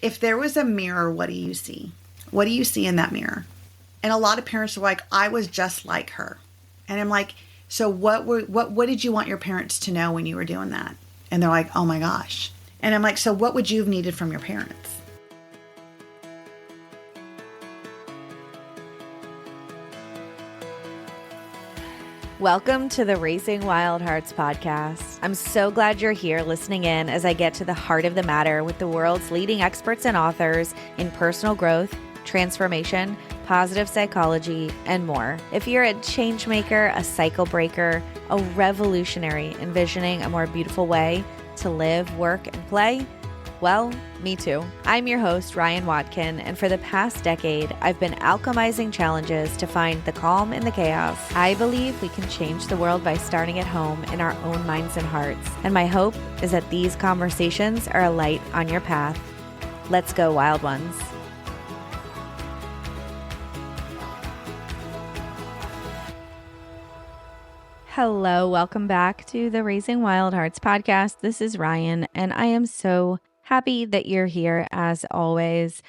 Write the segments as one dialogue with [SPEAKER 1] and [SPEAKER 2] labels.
[SPEAKER 1] if there was a mirror, what do you see? What do you see in that mirror? And a lot of parents are like, I was just like her. And I'm like, so what did you want your parents to know when you were doing that? And they're like, oh my gosh. And I'm like, so what would you have needed from your parents?
[SPEAKER 2] Welcome to the Raising Wild Hearts podcast. I'm so glad you're here listening in as I get to the heart of the matter with the world's leading experts and authors in personal growth, transformation, positive psychology, and more. If you're a change maker, a cycle breaker, a revolutionary envisioning a more beautiful way to live, work, and play, well, me too. I'm your host, Ryann Watkin, and for the past decade, I've been alchemizing challenges to find the calm in the chaos. I believe we can change the world by starting at home in our own minds and hearts. And my hope is that these conversations are a light on your path. Let's go, wild ones. Hello, welcome back to the Raising Wild Hearts podcast. This is Ryann, and I am so happy that you're here as always.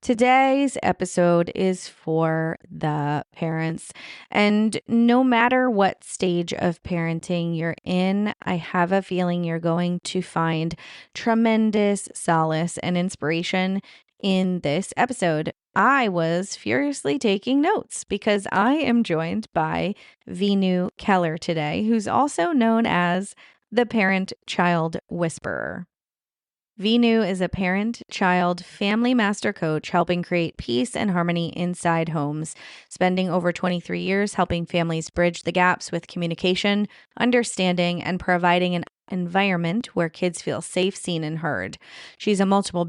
[SPEAKER 2] Today's episode is for the parents, and no matter what stage of parenting you're in, I have a feeling you're going to find tremendous solace and inspiration in this episode. I was furiously taking notes because I am joined by Veenu Keller today, who's also known as the parent-child whisperer. Veenu is a parent-child family master coach helping create peace and harmony inside homes, spending over 23 years helping families bridge the gaps with communication, understanding, and providing an environment where kids feel safe, seen, and heard. She's a multiple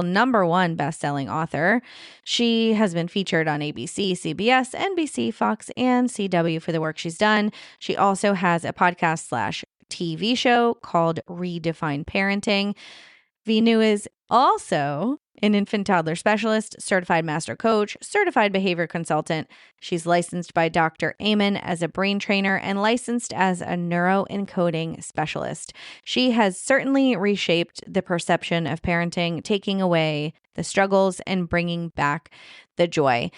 [SPEAKER 2] number one best-selling author. She has been featured on ABC, CBS, NBC, Fox, and CW for the work she's done. She also has a podcast / TV show called Redefine Parenting. Veenu is also an infant toddler specialist, certified master coach, certified behavior consultant. She's licensed by Dr. Amen as a brain trainer and licensed as a neuroencoding specialist. She has certainly reshaped the perception of parenting, taking away the struggles and bringing back the joy.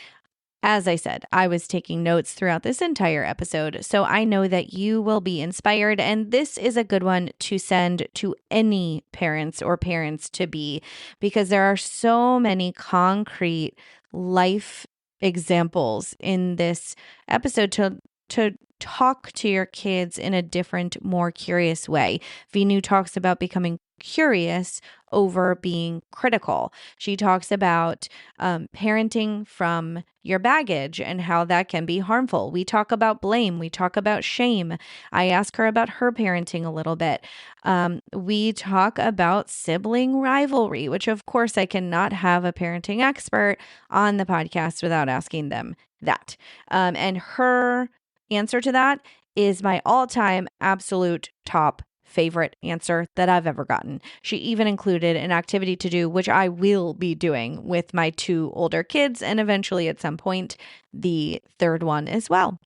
[SPEAKER 2] As I said, I was taking notes throughout this entire episode, so I know that you will be inspired, and this is a good one to send to any parents or parents-to-be, because there are so many concrete life examples in this episode to talk to your kids in a different, more curious way. Veenu talks about becoming curious over being critical. She talks about parenting from your baggage and how that can be harmful. We talk about blame. We talk about shame. I ask her about her parenting a little bit. We talk about sibling rivalry, which of course I cannot have a parenting expert on the podcast without asking them that. And her answer to that is my all-time absolute top favorite answer that I've ever gotten. She even included an activity to do, which I will be doing with my 2 older kids, and eventually at some point, the third one as well.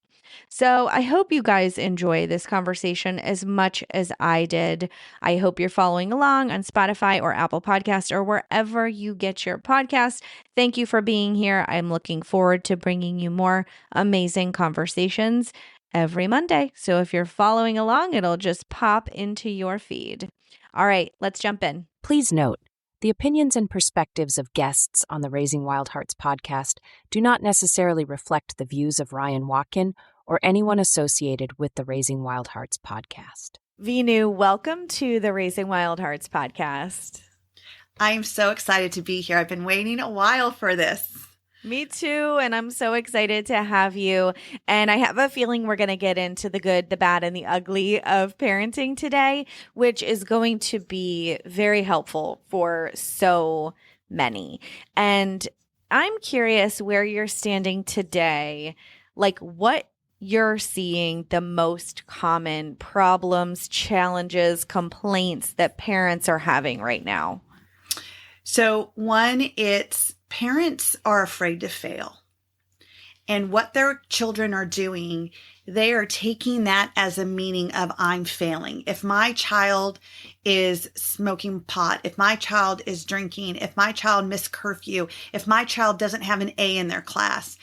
[SPEAKER 2] So I hope you guys enjoy this conversation as much as I did. I hope you're following along on Spotify or Apple Podcasts or wherever you get your podcasts. Thank you for being here. I'm looking forward to bringing you more amazing conversations every Monday. So if you're following along, it'll just pop into your feed. All right, let's jump in.
[SPEAKER 3] Please note, the opinions and perspectives of guests on the Raising Wild Hearts podcast do not necessarily reflect the views of Ryann Watkin or anyone associated with the Raising Wild Hearts podcast.
[SPEAKER 2] Veenu, welcome to the Raising Wild Hearts podcast.
[SPEAKER 1] I'm so excited to be here. I've been waiting a while for this.
[SPEAKER 2] Me too, and I'm so excited to have you. And I have a feeling we're going to get into the good, the bad, and the ugly of parenting today, which is going to be very helpful for so many. And I'm curious where you're standing today, like what you're seeing the most common problems, challenges, complaints that parents are having right now.
[SPEAKER 1] So one, it's parents are afraid to fail. And what their children are doing they are taking that as a meaning of I'm failing. If my child is smoking pot, if my child is drinking, if my child missed curfew, if my child doesn't have an A in their class,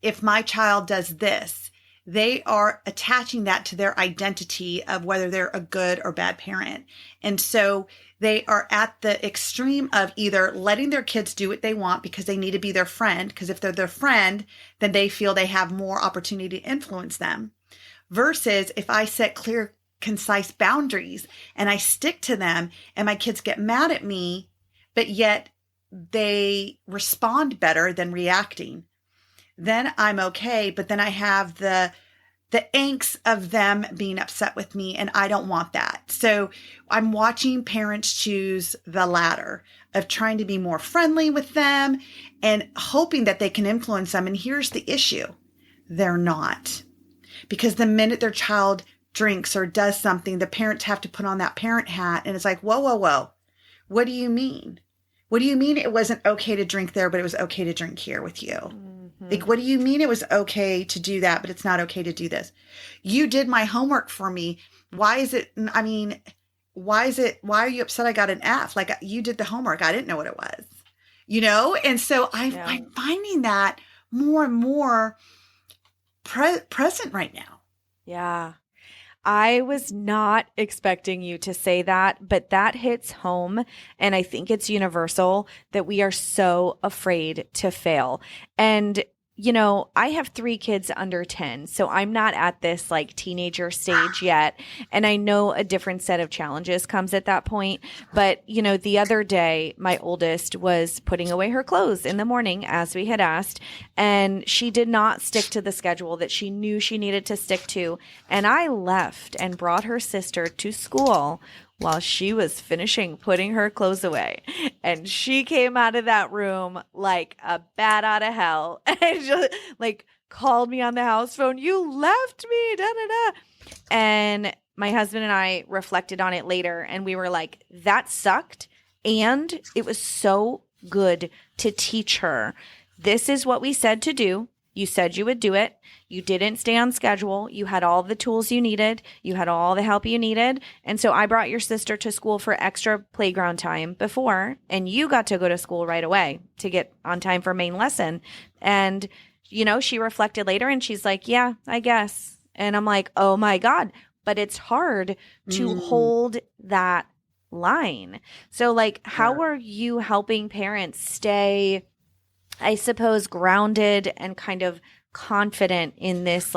[SPEAKER 1] if my child does this, they are attaching that to their identity of whether they're a good or bad parent. And so they are at the extreme of either letting their kids do what they want because they need to be their friend, because if they're their friend, then they feel they have more opportunity to influence them, versus if I set clear, concise boundaries and I stick to them and my kids get mad at me, but yet they respond better than reacting, then I'm okay. But then I have the angst of them being upset with me, and I don't want that. So I'm watching parents choose the latter of trying to be more friendly with them and hoping that they can influence them. And here's the issue. They're not. Because the minute their child drinks or does something, the parents have to put on that parent hat. And it's like, whoa, whoa, whoa. What do you mean? What do you mean it wasn't okay to drink there, but it was okay to drink here with you? Like, what do you mean it was okay to do that, but it's not okay to do this? You did my homework for me. Why are you upset I got an F? Like, you did the homework. I didn't know what it was,? And so I'm finding that more and more present right now.
[SPEAKER 2] Yeah. I was not expecting you to say that, but that hits home. And I think it's universal that we are so afraid to fail. And I have 3 kids under 10, so I'm not at this like teenager stage yet. And I know a different set of challenges comes at that point. But, the other day, my oldest was putting away her clothes in the morning as we had asked, and she did not stick to the schedule that she knew she needed to stick to. And I left and brought her sister to school while she was finishing putting her clothes away. And she came out of that room like a bat out of hell and just called me on the house phone. You left me, da da da. And my husband and I reflected on it later, and we were like, that sucked. And it was so good to teach her. This is what we said to do. You said you would do it. You didn't stay on schedule. You had all the tools you needed. You had all the help you needed. And so I brought your sister to school for extra playground time before, and you got to go to school right away to get on time for main lesson. And, she reflected later and she's like, yeah, I guess. And I'm like, oh my God, but it's hard to hold that line. So how are you helping parents stay, I suppose, grounded and kind of confident in this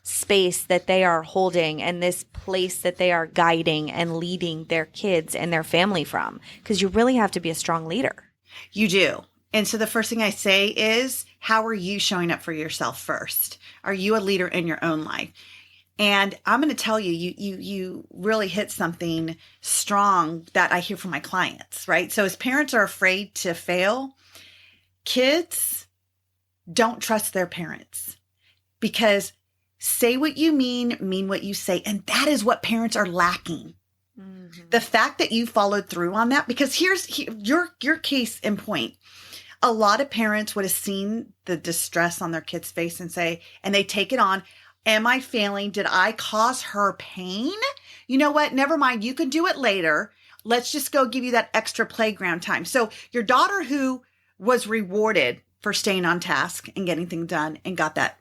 [SPEAKER 2] space that they are holding and this place that they are guiding and leading their kids and their family from? Because you really have to be a strong leader.
[SPEAKER 1] You do. And so the first thing I say is, how are you showing up for yourself first? Are you a leader in your own life? And I'm going to tell you, you really hit something strong that I hear from my clients, right? So as parents are afraid to fail, kids don't trust their parents, because say what you mean what you say. And that is what parents are lacking. Mm-hmm. The fact that you followed through on that, because here's your case in point. A lot of parents would have seen the distress on their kid's face and they take it on. Am I failing? Did I cause her pain? You know what? Never mind. You can do it later. Let's just go give you that extra playground time. So your daughter, who was rewarded for staying on task and getting things done and got that,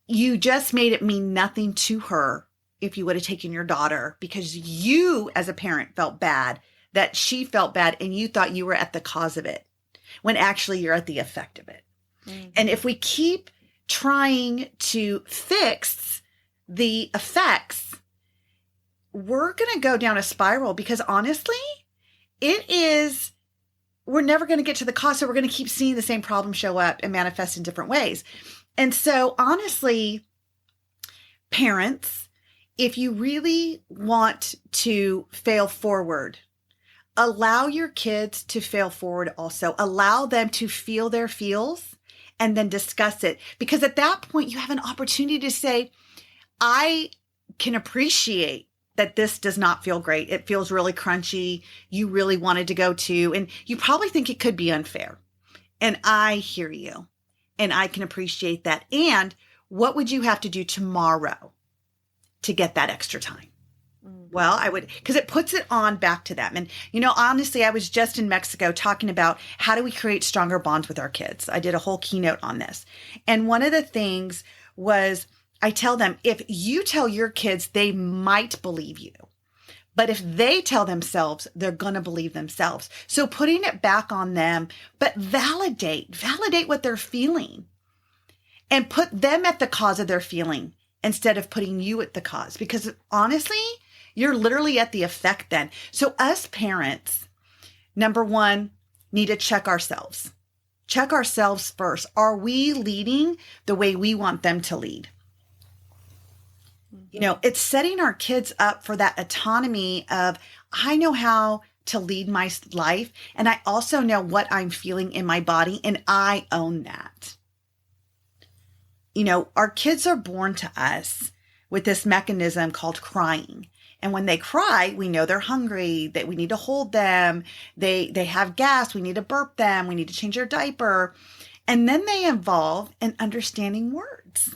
[SPEAKER 1] you just made it mean nothing to her if you would have taken your daughter, because you as a parent felt bad that she felt bad and you thought you were at the cause of it, when actually you're at the effect of it. Mm-hmm. And if we keep trying to fix the effects, we're going to go down a spiral, because honestly, we're never going to get to the cause. So we're going to keep seeing the same problem show up and manifest in different ways. And so honestly, parents, if you really want to fail forward, allow your kids to fail forward also. Allow them to feel their feels and then discuss it. Because at that point, you have an opportunity to say, I can appreciate that this does not feel great. It feels really crunchy. You really wanted to go to, and you probably think it could be unfair. And I hear you, and I can appreciate that. And what would you have to do tomorrow to get that extra time? Well, I would, because it puts it on back to them. And, honestly, I was just in Mexico talking about how do we create stronger bonds with our kids. I did a whole keynote on this. And one of the things was I tell them, if you tell your kids, they might believe you. But if they tell themselves, they're going to believe themselves. So putting it back on them, but validate what they're feeling and put them at the cause of their feeling instead of putting you at the cause. Because honestly, you're literally at the effect then. So us parents, number one, need to check ourselves. Check ourselves first. Are we leading the way we want them to lead? It's setting our kids up for that autonomy of, I know how to lead my life, and I also know what I'm feeling in my body, and I own that. Our kids are born to us with this mechanism called crying. And when they cry, we know they're hungry, that we need to hold them. They have gas. We need to burp them. We need to change their diaper. And then they evolve in understanding words.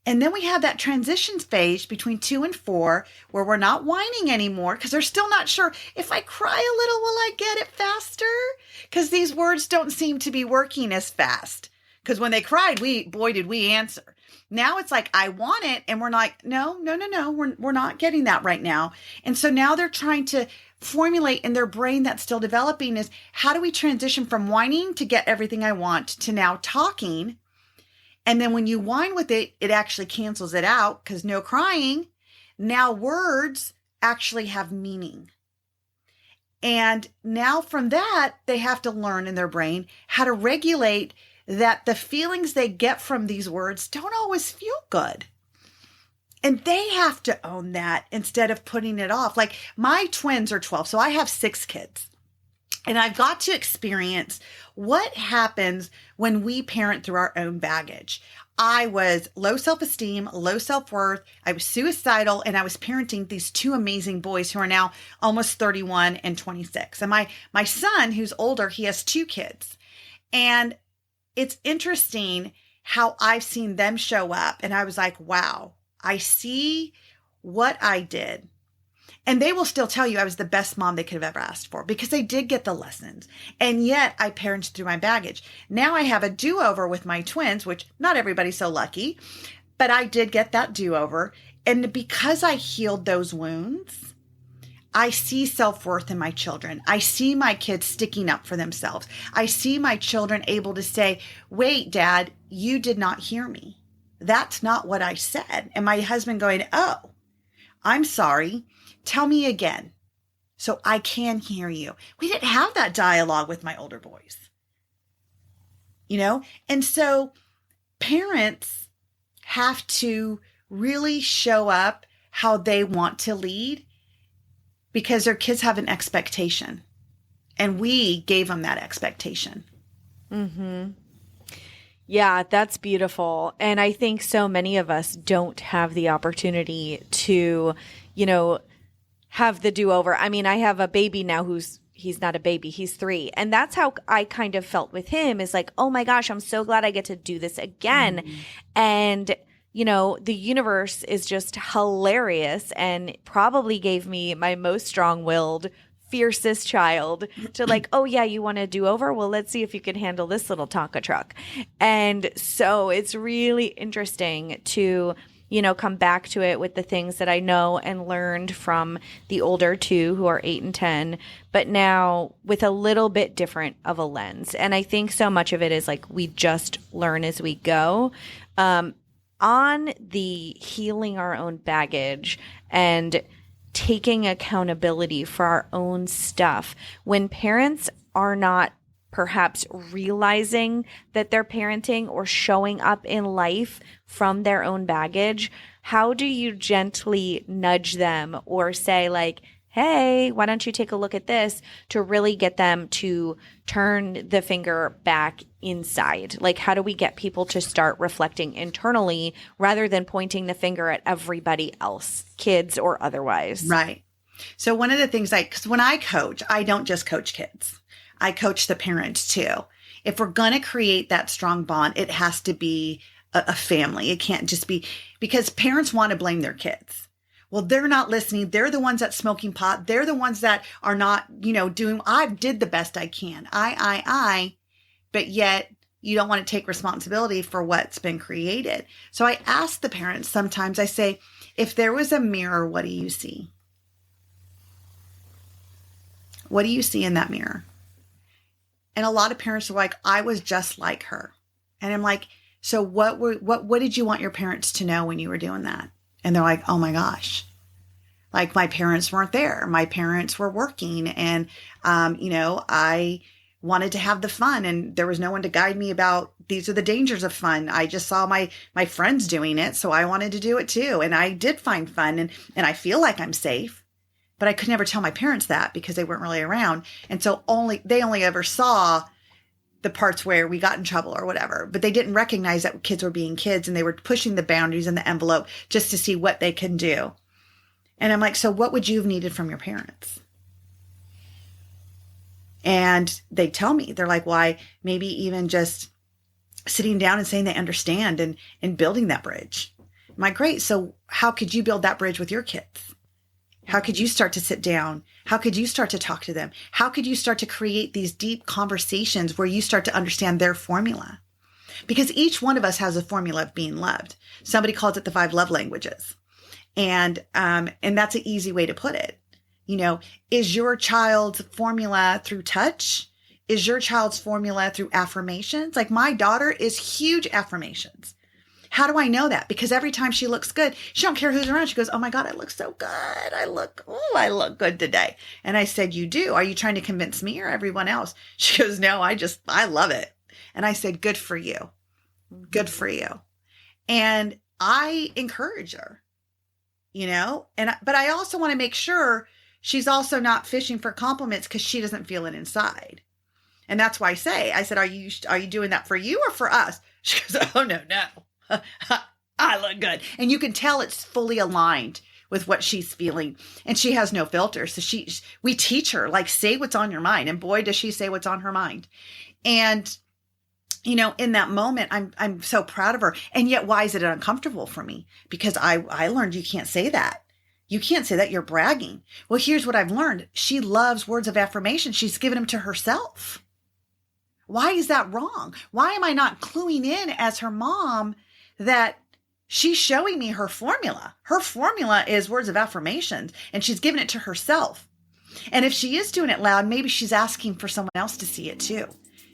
[SPEAKER 1] And then we have that transition phase between 2 and 4 where we're not whining anymore because they're still not sure, if I cry a little, will I get it faster? Because these words don't seem to be working as fast. Because when they cried, did we answer. Now it's like, I want it. And we're like, no, we're not getting that right now. And so now they're trying to formulate in their brain that's still developing is, how do we transition from whining to get everything I want to now talking? And then when you whine with it, it actually cancels it out because no crying. Now words actually have meaning. And now from that, they have to learn in their brain how to regulate that the feelings they get from these words don't always feel good. And they have to own that instead of putting it off. Like my twins are 12, so I have 6 kids. And I've got to experience what happens when we parent through our own baggage. I was low self-esteem, low self-worth. I was suicidal, and I was parenting these 2 amazing boys who are now almost 31 and 26. And my son, who's older, he has 2 kids. And it's interesting how I've seen them show up. And I was like, wow, I see what I did. And they will still tell you I was the best mom they could have ever asked for because they did get the lessons. And yet I parented through my baggage. Now I have a do-over with my twins, which not everybody's so lucky, but I did get that do-over. And because I healed those wounds, I see self-worth in my children. I see my kids sticking up for themselves. I see my children able to say, wait, Dad, you did not hear me. That's not what I said. And my husband going, oh, I'm sorry. Tell me again so I can hear you. We didn't have that dialogue with my older boys, And so parents have to really show up how they want to lead because their kids have an expectation and we gave them that expectation.
[SPEAKER 2] Mm-hmm. Yeah, that's beautiful. And I think so many of us don't have the opportunity to, have the do-over. I mean, I have a baby now he's not a baby, he's 3. And that's how I kind of felt with him is like, oh my gosh, I'm so glad I get to do this again. Mm-hmm. And, the universe is just hilarious and probably gave me my most strong-willed, fiercest child to like, oh yeah, you want to do over? Well, let's see if you can handle this little Tonka truck. And so it's really interesting to come back to it with the things that I know and learned from the older 2 who are 8 and 10, but now with a little bit different of a lens. And I think so much of it is like we just learn as we go. On the healing our own baggage and taking accountability for our own stuff, when parents are not perhaps realizing that they're parenting or showing up in life from their own baggage, how do you gently nudge them or say like, hey, why don't you take a look at this to really get them to turn the finger back inside? Like, how do we get people to start reflecting internally rather than pointing the finger at everybody else, kids or otherwise?
[SPEAKER 1] Right. So one of the things because when I coach, I don't just coach kids. I coach the parents too. If we're going to create that strong bond, it has to be a family. It can't just be because parents want to blame their kids. Well, they're not listening. They're the ones that's smoking pot. They're the ones that are not, doing, I did the best I can. But yet you don't want to take responsibility for what's been created. So I ask the parents sometimes, I say, if there was a mirror, what do you see? What do you see in that mirror? And a lot of parents are like, I was just like her. And I'm like, so what did you want your parents to know when you were doing that? And they're like, oh my gosh, like my parents weren't there. My parents were working and, I wanted to have the fun and there was no one to guide me about these are the dangers of fun. I just saw my friends doing it. So I wanted to do it too. And I did find fun and I feel like I'm safe, but I could never tell my parents that because they weren't really around. And so they only ever saw the parts where we got in trouble or whatever, but they didn't recognize that kids were being kids and they were pushing the boundaries and the envelope just to see what they can do. And I'm like, so what would you have needed from your parents? And they tell me, they're like, why, maybe even just sitting down and saying they understand and building that bridge. I'm like, great. So how could you build that bridge with your kids? How could you start to sit down? How could you start to talk to them? How could you start to create these deep conversations where you start to understand their formula? Because each one of us has a formula of being loved. Somebody calls it the 5 love languages. And that's an easy way to put it. Is your child's formula through touch? Is your child's formula through affirmations? Like my daughter is huge affirmations. How do I know that? Because every time she looks good, she don't care who's around. She goes, oh my God, I look so good. I look good today. And I said, you do? Are you trying to convince me or everyone else? She goes, no, I love it. And I said, good for you. Good for you. And I encourage her, but I also want to make sure she's also not fishing for compliments because she doesn't feel it inside. And that's why I said, are you doing that for you or for us? She goes, oh, no. I look good. And you can tell it's fully aligned with what she's feeling. And she has no filter. So we teach her, like, say what's on your mind. And boy, does she say what's on her mind. And, in that moment, I'm so proud of her. And yet, why is it uncomfortable for me? Because I learned you can't say that. You can't say that. You're bragging. Well, here's what I've learned. She loves words of affirmation. She's given them to herself. Why is that wrong? Why am I not cluing in as her mom that she's showing me her formula? Her formula is words of affirmations, and she's given it to herself. And if she is doing it loud, maybe she's asking for someone else to see it too.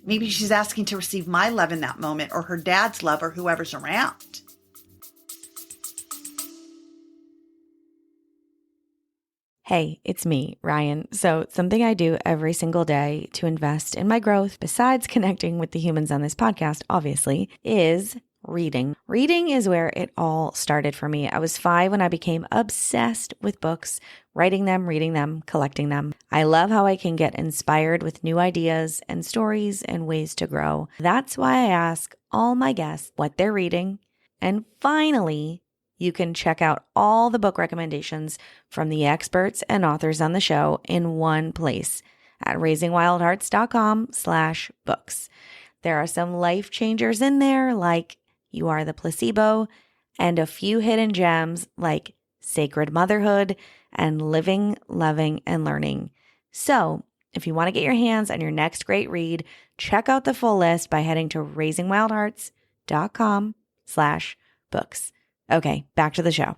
[SPEAKER 1] Maybe she's asking to receive my love in that moment or her dad's love or whoever's around.
[SPEAKER 2] Hey, it's me, Ryan. So something I do every single day to invest in my growth, besides connecting with the humans on this podcast, obviously, is reading. Reading is where it all started for me. I was 5 when I became obsessed with books, writing them, reading them, collecting them. I love how I can get inspired with new ideas and stories and ways to grow. That's why I ask all my guests what they're reading. And finally, you can check out all the book recommendations from the experts and authors on the show in one place at raisingwildhearts.com/books. There are some life changers in there like You Are the Placebo and a few hidden gems like Sacred Motherhood and Living, Loving, and Learning. So if you want to get your hands on your next great read, check out the full list by heading to raisingwildhearts.com/books. Okay, back to the show.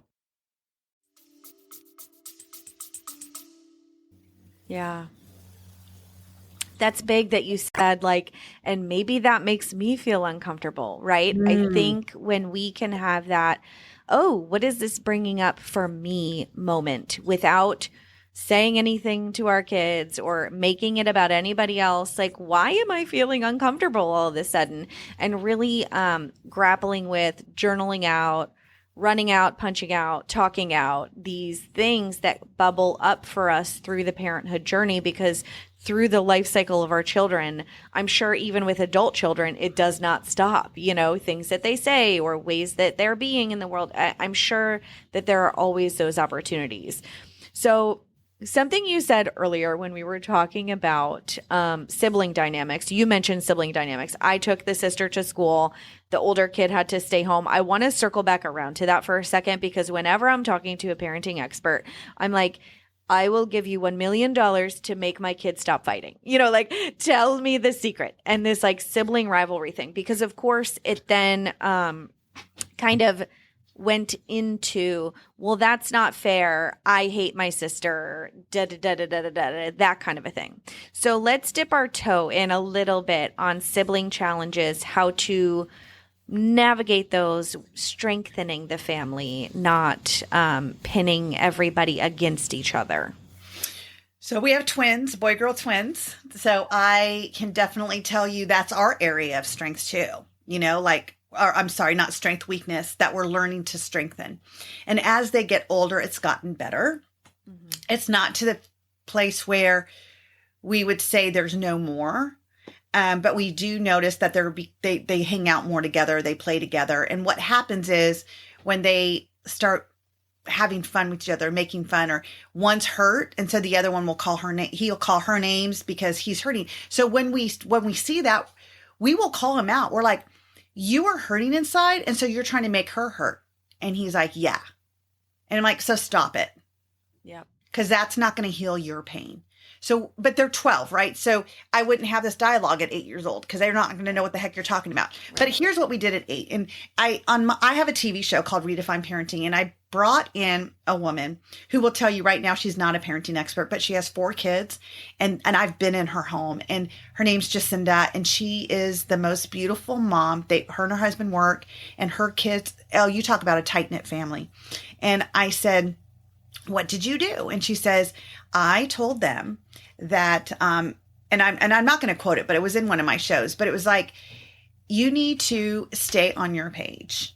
[SPEAKER 2] Yeah. That's big that you said, and maybe that makes me feel uncomfortable, right? I think when we can have that, oh, what is this bringing up for me moment without saying anything to our kids or making it about anybody else, why am I feeling uncomfortable all of a sudden? And really grappling with journaling out, running out, punching out, talking out, these things that bubble up for us through the parenthood journey, because through the life cycle of our children, I'm sure even with adult children, it does not stop, things that they say or ways that they're being in the world. I'm sure that there are always those opportunities. So Something you said earlier when we were talking about sibling dynamics, you mentioned sibling dynamics. I took the sister to school. The older kid had to stay home. I want to circle back around to that for a second, because whenever I'm talking to a parenting expert, I'm like, I will give you $1 million to make my kid stop fighting. Like, tell me the secret. And this like sibling rivalry thing, because of course it then kind of went into, well, that's not fair. I hate my sister, that kind of a thing. So let's dip our toe in a little bit on sibling challenges, how to navigate those, strengthening the family, not pinning everybody against each other.
[SPEAKER 1] So we have twins, boy-girl twins. So I can definitely tell you that's our area of strength too. Or I'm sorry, not strength, weakness that we're learning to strengthen. And as they get older, it's gotten better. Mm-hmm. It's not to the place where we would say there's no more. But we do notice that they hang out more together. They play together. And what happens is when they start having fun with each other, making fun, or one's hurt, and so the other one will call her name. He'll call her names because he's hurting. So when we see that, we will call him out. We're like, you are hurting inside, and so you're trying to make her hurt. And he's like, yeah. And I'm like, so stop it.
[SPEAKER 2] Yeah.
[SPEAKER 1] Because that's not going to heal your pain. So, but they're 12, right? So I wouldn't have this dialogue at 8 years old because they're not going to know what the heck you're talking about. Right. But here's what we did at 8. And I have a TV show called Redefine Parenting, and I brought in a woman who will tell you right now she's not a parenting expert, but she has 4 kids, and I've been in her home, and her name's Jacinda, and she is the most beautiful mom. Her and her husband work, and her kids, you talk about a tight-knit family. And I said, what did you do? And she says, I told them that, and I'm not going to quote it, but it was in one of my shows, but it was like, you need to stay on your page.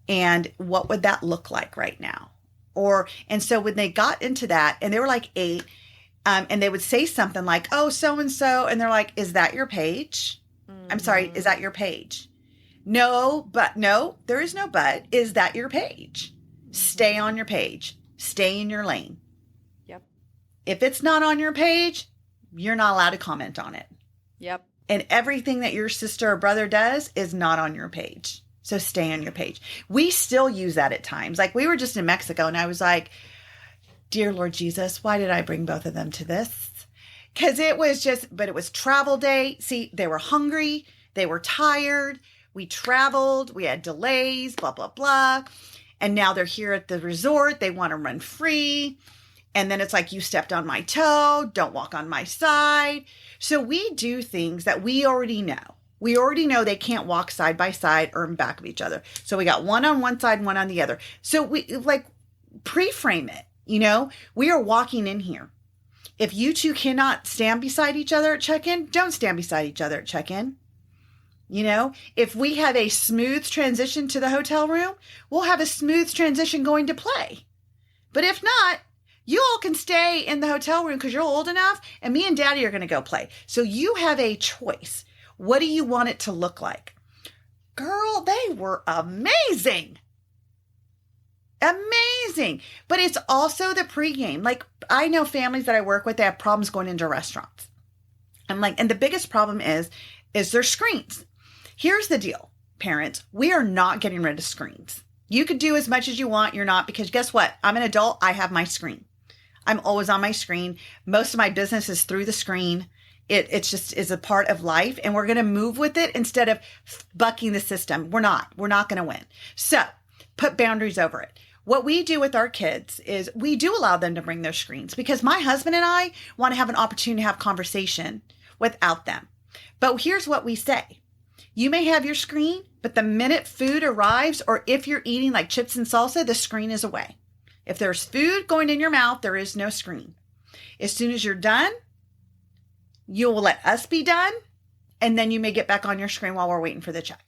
[SPEAKER 1] And what would that look like right now? And so when they got into that, and they were like 8, and they would say something like, oh, so-and-so. And they're like, is that your page? Mm-hmm. I'm sorry. Is that your page? No, there is no but. Is that your page? Mm-hmm. Stay on your page. Stay in your lane.
[SPEAKER 2] Yep.
[SPEAKER 1] If it's not on your page, you're not allowed to comment on it.
[SPEAKER 2] Yep.
[SPEAKER 1] And everything that your sister or brother does is not on your page. So stay on your page. We still use that at times. Like, we were just in Mexico, and I was like, dear Lord Jesus, why did I bring both of them to this? Because it was travel day. See, they were hungry. They were tired. We traveled. We had delays, blah, blah, blah. And now they're here at the resort. They want to run free. And then it's like, you stepped on my toe. Don't walk on my side. So we do things that we already know. We already know they can't walk side by side or in back of each other. So we got one on one side, one on the other. So we like pre-frame it. We are walking in here. If you two cannot stand beside each other at check-in, don't stand beside each other at check-in. If we have a smooth transition to the hotel room, we'll have a smooth transition going to play. But if not, you all can stay in the hotel room because you're old enough, and me and Daddy are going to go play. So you have a choice. What do you want it to look like? Girl, they were amazing. Amazing. But it's also the pregame. Like, I know families that I work with, they have problems going into restaurants. I'm like, and the biggest problem is their screens. Here's the deal, parents. We are not getting rid of screens. You could do as much as you want. You're not, because guess what? I'm an adult. I have my screen. I'm always on my screen. Most of my business is through the screen. It's just is a part of life, and we're going to move with it instead of bucking the system. We're not going to win. So put boundaries over it. What we do with our kids is we do allow them to bring their screens, because my husband and I want to have an opportunity to have conversation without them. But here's what we say. You may have your screen, but the minute food arrives, or if you're eating like chips and salsa, the screen is away. If there's food going in your mouth, there is no screen. As soon as you're done, you will let us be done, and then you may get back on your screen while we're waiting for the check.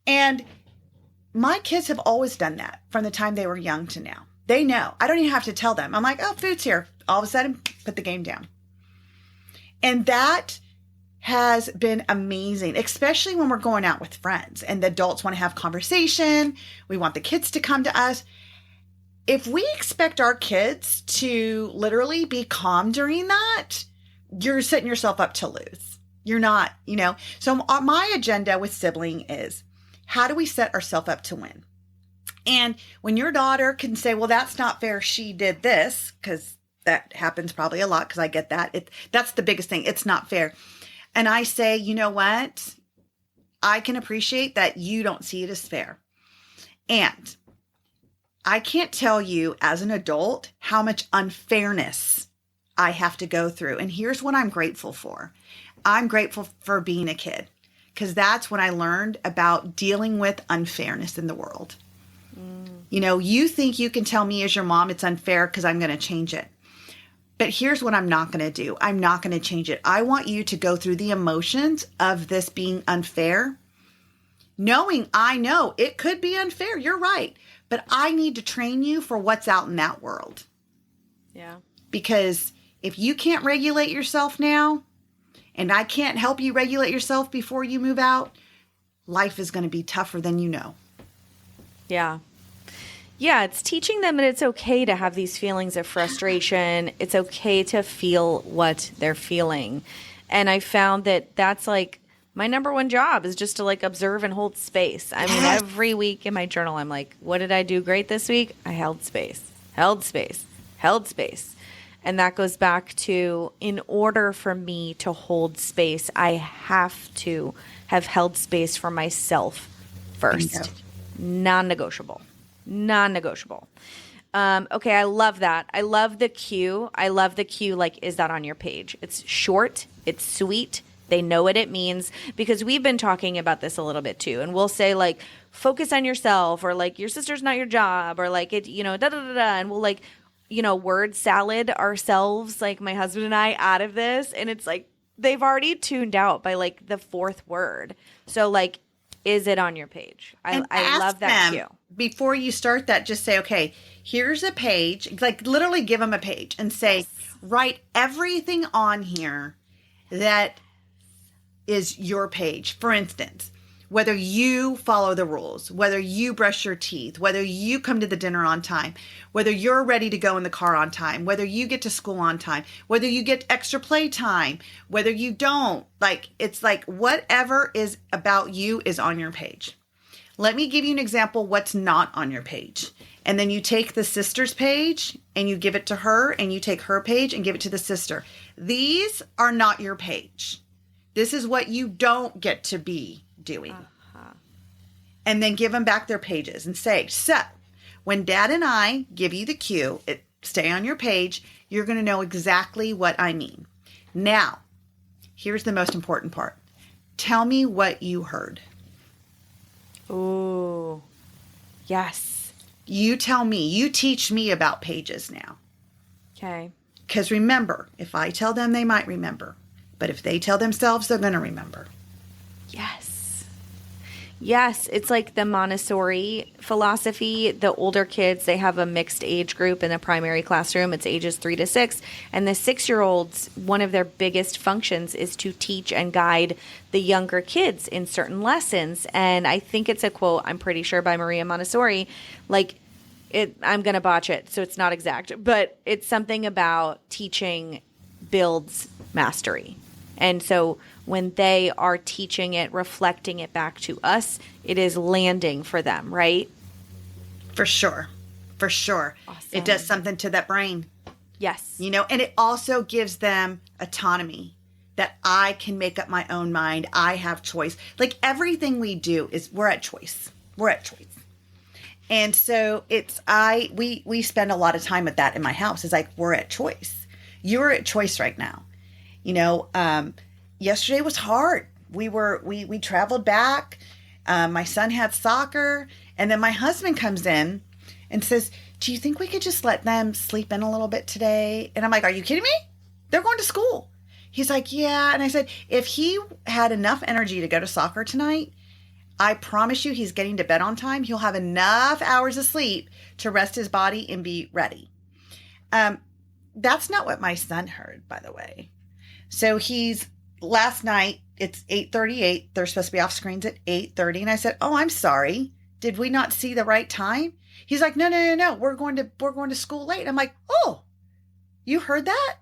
[SPEAKER 1] And my kids have always done that from the time they were young to now. They know. I don't even have to tell them. I'm like, oh, food's here. All of a sudden, put the game down. And that has been amazing, especially when we're going out with friends and the adults want to have conversation. We want the kids to come to us. if we expect our kids to literally be calm during that, you're setting yourself up to lose. You're not, So my agenda with sibling is, how do we set ourselves up to win? And when your daughter can say, well, that's not fair, she did this, because that happens probably a lot, because I get that. That's the biggest thing. It's not fair. And I say, you know what? I can appreciate that you don't see it as fair. And I can't tell you as an adult how much unfairness I have to go through. And here's what I'm grateful for. I'm grateful for being a kid, because that's when I learned about dealing with unfairness in the world. You think you can tell me as your mom it's unfair because I'm going to change it. But here's what I'm not going to do. I'm not going to change it. I want you to go through the emotions of this being unfair, knowing I know it could be unfair. You're right. But I need to train you for what's out in that world.
[SPEAKER 2] Yeah.
[SPEAKER 1] Because if you can't regulate yourself now, and I can't help you regulate yourself before you move out, life is going to be tougher than you know.
[SPEAKER 2] Yeah. Yeah, it's teaching them that it's okay to have these feelings of frustration. It's okay to feel what they're feeling. And I found that that's like my number one job is just to like observe and hold space. I mean, every week in my journal, I'm like, what did I do great this week? I held space, held space, held space. And that goes back to, in order for me to hold space, I have to have held space for myself first. Non-negotiable. Non-negotiable. Okay, I love that. I love the cue. Like, is that on your page? It's short. It's sweet. They know what it means, because we've been talking about this a little bit too. And we'll say like, focus on yourself, or like, your sister's not your job, or like, it, da da da da. And we'll like, word salad ourselves, like my husband and I, out of this. And it's like, they've already tuned out by like the fourth word. So like, is it on your page? I love that cue.
[SPEAKER 1] Before you start that, just say, okay, here's a page. Like literally give them a page and say, write everything on here that is your page. For instance, whether you follow the rules, whether you brush your teeth, whether you come to the dinner on time, whether you're ready to go in the car on time, whether you get to school on time, whether you get extra play time, whether you don't. Like, it's like whatever is about you is on your page. Let me give you an example what's not on your page. And then you take the sister's page and you give it to her, and you take her page and give it to the sister. These are not your page. This is what you don't get to be doing. And then give them back their pages and say, so when Dad and I give you the cue, stay on your page, you're going to know exactly what I mean. Now, here's the most important part. Tell me what you heard.
[SPEAKER 2] Ooh, yes.
[SPEAKER 1] You tell me. You teach me about pages now.
[SPEAKER 2] Okay.
[SPEAKER 1] Because remember, if I tell them, they might remember. But if they tell themselves, they're going to remember.
[SPEAKER 2] Yes. Yes, it's like the Montessori philosophy. The older kids, they have a mixed age group in the primary classroom. It's ages 3 to 6. And the 6-year-olds, one of their biggest functions is to teach and guide the younger kids in certain lessons. And I think it's a quote, I'm pretty sure, by Maria Montessori. Like, I'm going to botch it, so it's not exact. But it's something about teaching builds mastery. And so when they are teaching it, reflecting it back to us, it is landing for them, right?
[SPEAKER 1] For sure. For sure.
[SPEAKER 2] Awesome.
[SPEAKER 1] It does something to that brain.
[SPEAKER 2] Yes.
[SPEAKER 1] And it also gives them autonomy, that I can make up my own mind. I have choice. Like everything we do we're at choice. We're at choice. And so we spend a lot of time with that in my house. It's like, we're at choice. You're at choice right now. Yesterday was hard. We traveled back. My son had soccer, and then my husband comes in and says, do you think we could just let them sleep in a little bit today? And I'm like, are you kidding me? They're going to school. He's like, yeah. And I said, if he had enough energy to go to soccer tonight, I promise you he's getting to bed on time. He'll have enough hours of sleep to rest his body and be ready. That's not what my son heard, by the way. So last night, it's 8:38. They're supposed to be off screens at 8:30. And I said, oh, I'm sorry. Did we not see the right time? He's like, no. We're going to school late. I'm like, oh, you heard that?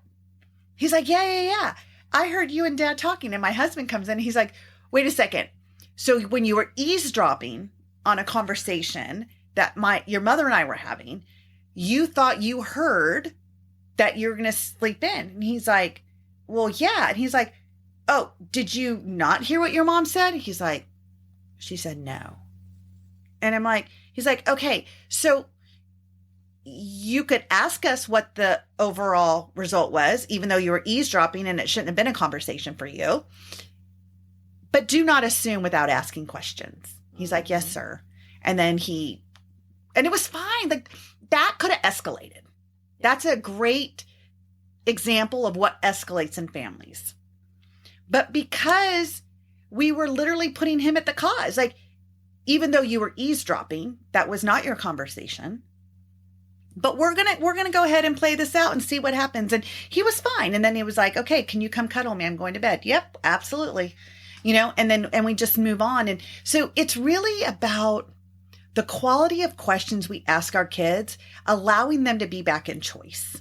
[SPEAKER 1] He's like, yeah. I heard you and Dad talking. And my husband comes in and he's like, wait a second. So when you were eavesdropping on a conversation that your mother and I were having, you thought you heard that you're going to sleep in. And he's like, well, yeah. And he's like, oh, did you not hear what your mom said? He's like, she said no. And I'm like, he's like, okay, so you could ask us what the overall result was, even though you were eavesdropping and it shouldn't have been a conversation for you. But do not assume without asking questions. He's like, yes, sir. And then and it was fine. Like, that could have escalated. That's a great example of what escalates in families. But because we were literally putting him at the cause, like, even though you were eavesdropping, that was not your conversation. But we're gonna go ahead and play this out and see what happens. And he was fine. And then he was like, okay, can you come cuddle me? I'm going to bed. Yep, absolutely. And we just move on. And so it's really about the quality of questions we ask our kids, allowing them to be back in choice.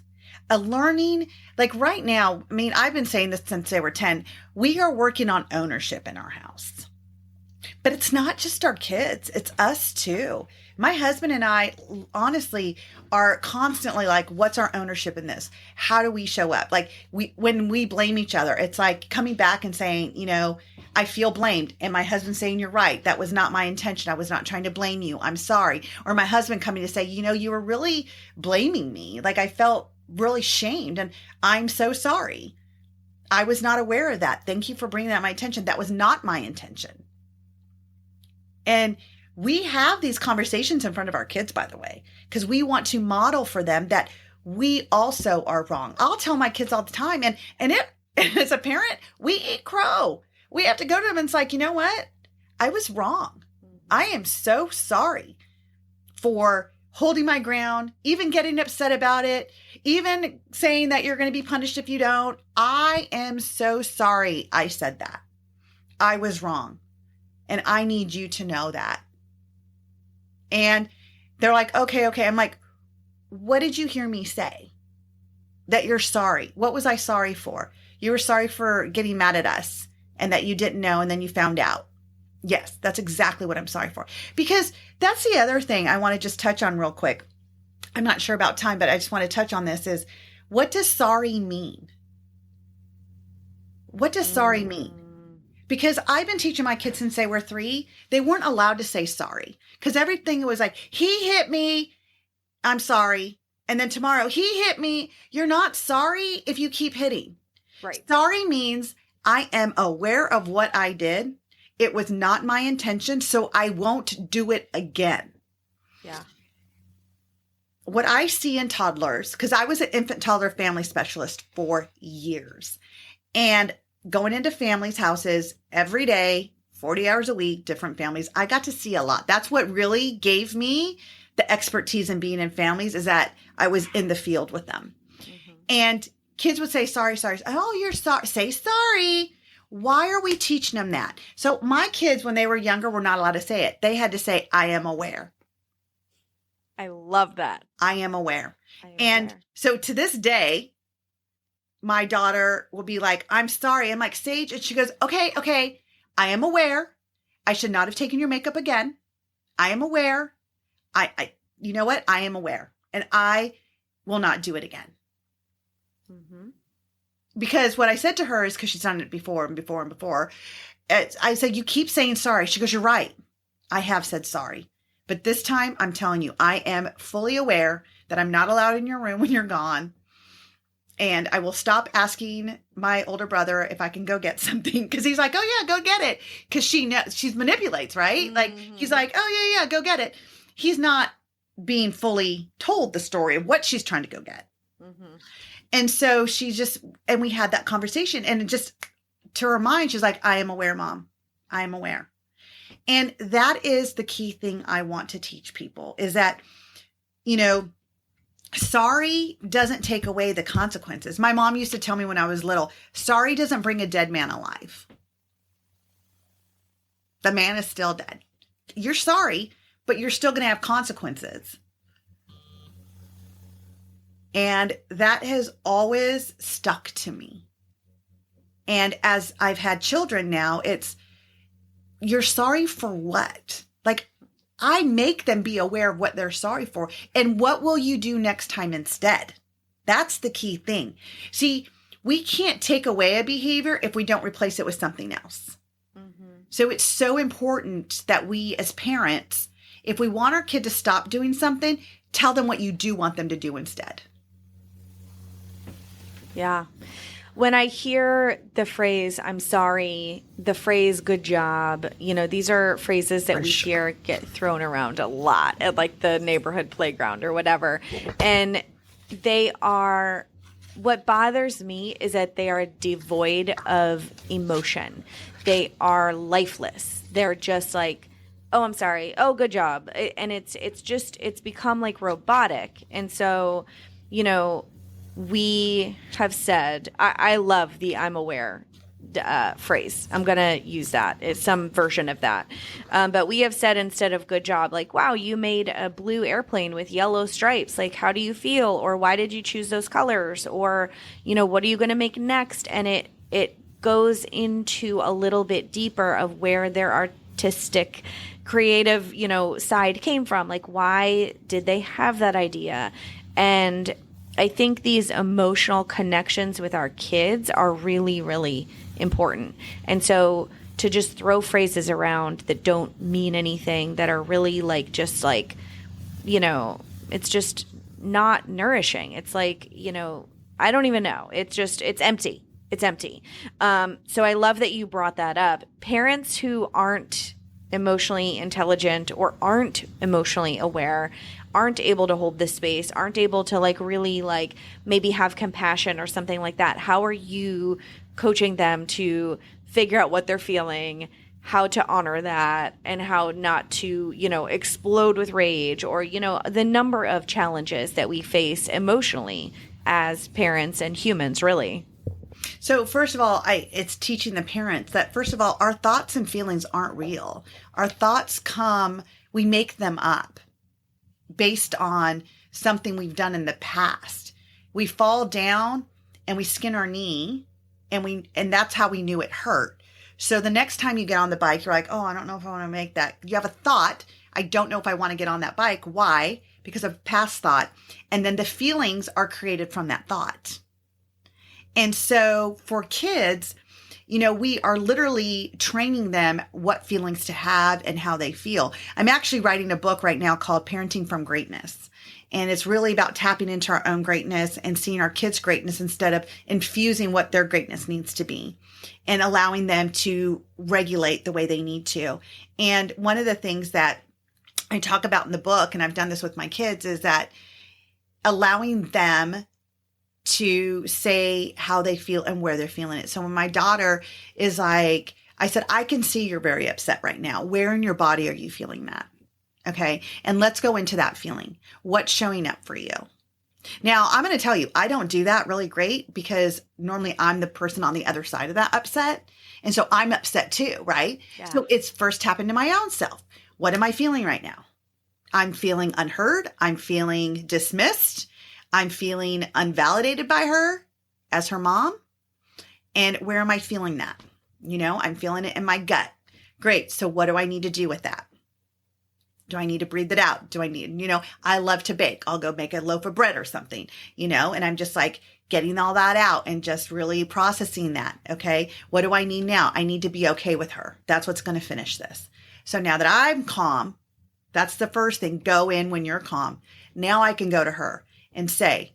[SPEAKER 1] Learning, like right now, I mean, I've been saying this since they were 10, we are working on ownership in our house. But it's not just our kids, it's us too. My husband and I honestly are constantly like, what's our ownership in this? How do we show up? Like when we blame each other, it's like coming back and saying, I feel blamed. And my husband saying, you're right. That was not my intention. I was not trying to blame you. I'm sorry. Or my husband coming to say, you were really blaming me. Like I felt really shamed and I'm so sorry. I was not aware of that. Thank you for bringing that to my attention. That was not my intention. And we have these conversations in front of our kids, by the way, because we want to model for them that we also are wrong. I'll tell my kids all the time. And as a parent, we eat crow. We have to go to them and it's like, you know what? I was wrong. I am so sorry for holding my ground, even getting upset about it, even saying that you're going to be punished if you don't. I am so sorry I said that. I was wrong. And I need you to know that. And they're like, okay. I'm like, what did you hear me say? That you're sorry. What was I sorry for? You were sorry for getting mad at us and that you didn't know and then you found out. Yes, that's exactly what I'm sorry for. Because that's the other thing I want to just touch on real quick. I'm not sure about time, but I just want to touch on this is, what does sorry mean? What does sorry mean? Because I've been teaching my kids since they were 3. They weren't allowed to say sorry. Because everything was like, he hit me, I'm sorry. And then tomorrow, he hit me. You're not sorry if you keep hitting.
[SPEAKER 2] Right.
[SPEAKER 1] Sorry means I am aware of what I did. It was not my intention, so I won't do it again.
[SPEAKER 2] Yeah.
[SPEAKER 1] What I see in toddlers, because I was an infant toddler family specialist for years. And going into families' houses every day, 40 hours a week, different families, I got to see a lot. That's what really gave me the expertise in being in families, is that I was in the field with them. Mm-hmm. And kids would say, sorry. Oh, you're sorry. Say sorry. Why are we teaching them that? So my kids, when they were younger, were not allowed to say it. They had to say, I am aware.
[SPEAKER 2] I love that.
[SPEAKER 1] I am aware. And so to this day, my daughter will be like, I'm sorry. I'm like, Sage. And she goes, okay. I am aware. I should not have taken your makeup again. I am aware. You know what? I am aware. And I will not do it again. Mm-hmm. Because what I said to her is, because she's done it before. I said, you keep saying sorry. She goes, you're right. I have said sorry. But this time, I'm telling you, I am fully aware that I'm not allowed in your room when you're gone. And I will stop asking my older brother if I can go get something. Because he's like, oh, yeah, go get it. Because she manipulates, right? Mm-hmm. Like, he's like, oh, yeah, go get it. He's not being fully told the story of what she's trying to go get. Mm-hmm. And so and we had that conversation. And just to her mind, she's like, I am aware, Mom. I am aware. And that is the key thing I want to teach people, is that, sorry doesn't take away the consequences. My mom used to tell me when I was little, sorry doesn't bring a dead man alive. The man is still dead. You're sorry, but you're still going to have consequences. And that has always stuck to me. And as I've had children now, it's, you're sorry for what? Like, I make them be aware of what they're sorry for. And what will you do next time instead? That's the key thing. See, we can't take away a behavior if we don't replace it with something else. So it's so important that we as parents, if we want our kid to stop doing something, tell them what you do want them to do instead.
[SPEAKER 2] Yeah. When I hear the phrase, I'm sorry, the phrase, good job, these are phrases that hear get thrown around a lot at like the neighborhood playground or whatever. And they are, what bothers me is that they are devoid of emotion. They are lifeless. They're just like, oh, I'm sorry. Oh, good job. And it's become like robotic. And so, we have said, I love the I'm aware phrase. I'm going to use that. It's some version of that. But we have said instead of good job, like, wow, you made a blue airplane with yellow stripes. Like, how do you feel? Or why did you choose those colors? Or, what are you going to make next? And it goes into a little bit deeper of where their artistic, creative, side came from. Like, why did they have that idea? And I think these emotional connections with our kids are really, really important. And so to just throw phrases around that don't mean anything, that are really like, just like, it's just not nourishing. It's like, I don't even know. It's empty. It's empty. So I love that you brought that up. Parents who aren't emotionally intelligent or aren't emotionally aware aren't able to hold this space, aren't able to like really like maybe have compassion or something like that. How are you coaching them to figure out what they're feeling, how to honor that, and how not to, explode with rage or, the number of challenges that we face emotionally as parents and humans, really?
[SPEAKER 1] So first of all, it's teaching the parents that, first of all, our thoughts and feelings aren't real. Our thoughts we make them up based on something we've done in the past. We fall down and we skin our knee and that's how we knew it hurt. So the next time you get on the bike, you're like, oh, I don't know if I want to make that. You have a thought. I don't know if I want to get on that bike. Why? Because of past thought. And then the feelings are created from that thought. And so for kids, we are literally training them what feelings to have and how they feel. I'm actually writing a book right now called Parenting from Greatness. And it's really about tapping into our own greatness and seeing our kids' greatness instead of infusing what their greatness needs to be and allowing them to regulate the way they need to. And one of the things that I talk about in the book, and I've done this with my kids, is that allowing them to say how they feel and where they're feeling it. So when my daughter is like, I said, I can see you're very upset right now. Where in your body are you feeling that? Okay. And let's go into that feeling. What's showing up for you? Now, I'm going to tell you, I don't do that really great because normally I'm the person on the other side of that upset. And so I'm upset too, right? Yeah. So it's first tap into my own self. What am I feeling right now? I'm feeling unheard. I'm feeling dismissed. I'm feeling unvalidated by her as her mom. And where am I feeling that? I'm feeling it in my gut. Great. So what do I need to do with that? Do I need to breathe it out? Do I need, I love to bake. I'll go make a loaf of bread or something, and I'm just like getting all that out and just really processing that. Okay. What do I need now? I need to be okay with her. That's what's going to finish this. So now that I'm calm, that's the first thing. Go in when you're calm. Now I can go to her and say,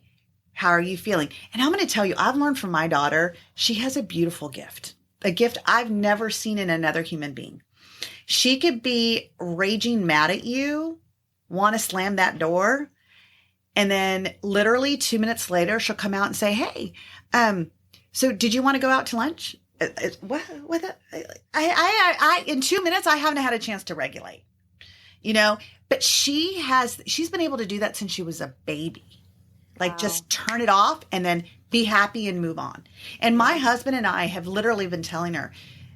[SPEAKER 1] how are you feeling? And I'm going to tell you, I've learned from my daughter, she has a beautiful gift, a gift I've never seen in another human being. She could be raging mad at you, want to slam that door. And then literally 2 minutes later, she'll come out and say, hey, so did you want to go out to lunch? What? In 2 minutes, I haven't had a chance to regulate, but she's been able to do that since she was a baby. Like, wow. Just turn it off and then be happy and move on. And my husband and I have literally been telling her,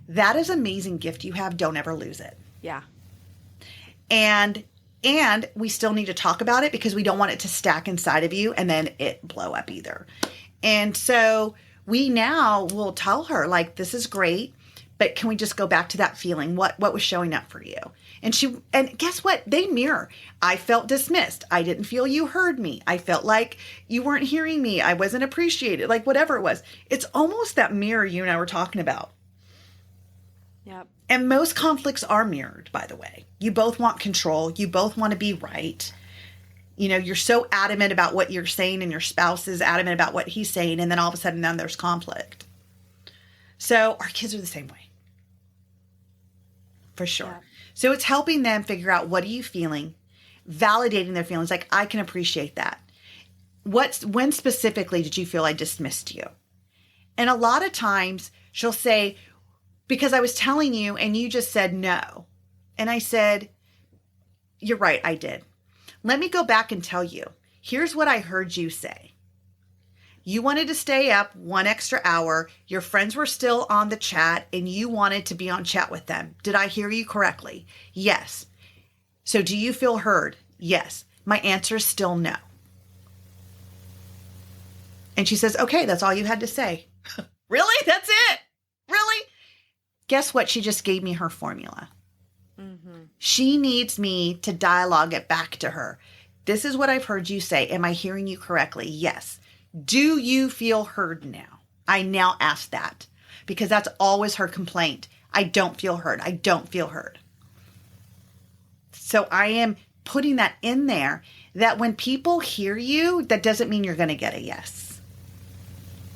[SPEAKER 1] that is an amazing gift you have. Don't ever lose it.
[SPEAKER 2] Yeah.
[SPEAKER 1] And And we still need to talk about it because we don't want it to stack inside of you and then it blow up either. And so we now will tell her, like, this is great, but can we just go back to that feeling? What was showing up for you? And guess what? They mirror. I felt dismissed. I didn't feel you heard me. I felt like you weren't hearing me. I wasn't appreciated. Like whatever it was. It's almost that mirror you and I were talking about.
[SPEAKER 2] Yep.
[SPEAKER 1] And most conflicts are mirrored, by the way. You both want control. You both want to be right. You know, you're so adamant about what you're saying and your spouse is adamant about what he's saying. And then all of a sudden then there's conflict. So our kids are the same way. For sure. Yeah. So it's helping them figure out, what are you feeling? Validating their feelings. Like, I can appreciate that. When specifically did you feel I dismissed you? And a lot of times she'll say, because I was telling you and you just said no. And I said, you're right, I did. Let me go back and tell you. Here's what I heard you say. You wanted to stay up 1 extra hour. Your friends were still on the chat and you wanted to be on chat with them. Did I hear you correctly? Yes. So do you feel heard? Yes. My answer is still no. And she says, okay, that's all you had to say. Really? That's it? Really? Guess what? She just gave me her formula. Mm-hmm. She needs me to dialogue it back to her. This is what I've heard you say. Am I hearing you correctly? Yes. Do you feel heard now? I now ask that because that's always her complaint. I don't feel heard. I don't feel heard. So I am putting that in there that when people hear you, that doesn't mean you're going to get a yes.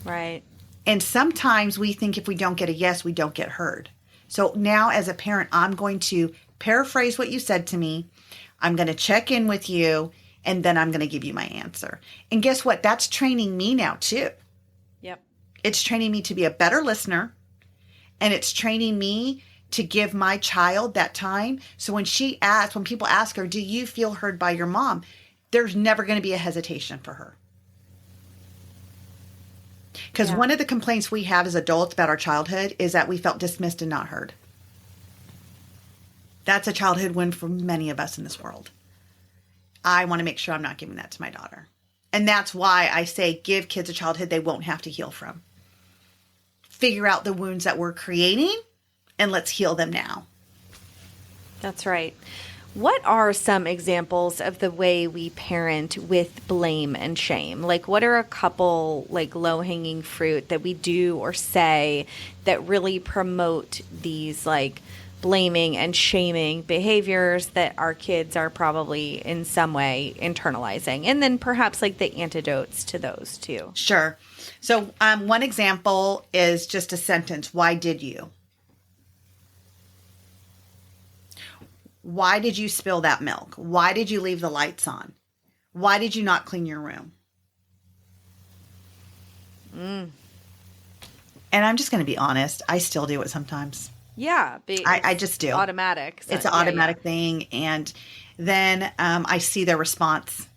[SPEAKER 2] Right.
[SPEAKER 1] And sometimes we think if we don't get a yes, we don't get heard. So now as a parent, I'm going to paraphrase what you said to me. I'm going to check in with you. And then I'm going to give you my answer. And guess what? That's training me now too.
[SPEAKER 2] Yep.
[SPEAKER 1] It's training me to be a better listener. And it's training me to give my child that time. So when people ask her, do you feel heard by your mom? There's never going to be a hesitation for her. Because one of the complaints we have as adults about our childhood is that we felt dismissed and not heard. That's a childhood win for many of us in this world. I want to make sure I'm not giving that to my daughter. And that's why I say give kids a childhood they won't have to heal from. Figure out the wounds that we're creating and let's heal them now.
[SPEAKER 2] That's right. What are some examples of the way we parent with blame and shame? Like, what are a couple like low-hanging fruit that we do or say that really promote these like blaming and shaming behaviors that our kids are probably in some way internalizing? And then perhaps like the antidotes to those too.
[SPEAKER 1] Sure. So one example is just a sentence. Why did you? Why did you spill that milk? Why did you leave the lights on? Why did you not clean your room? And I'm just going to be honest. I still do it sometimes.
[SPEAKER 2] Yeah.
[SPEAKER 1] I just do.
[SPEAKER 2] Automatic. So,
[SPEAKER 1] it's an automatic thing. And then I see their response.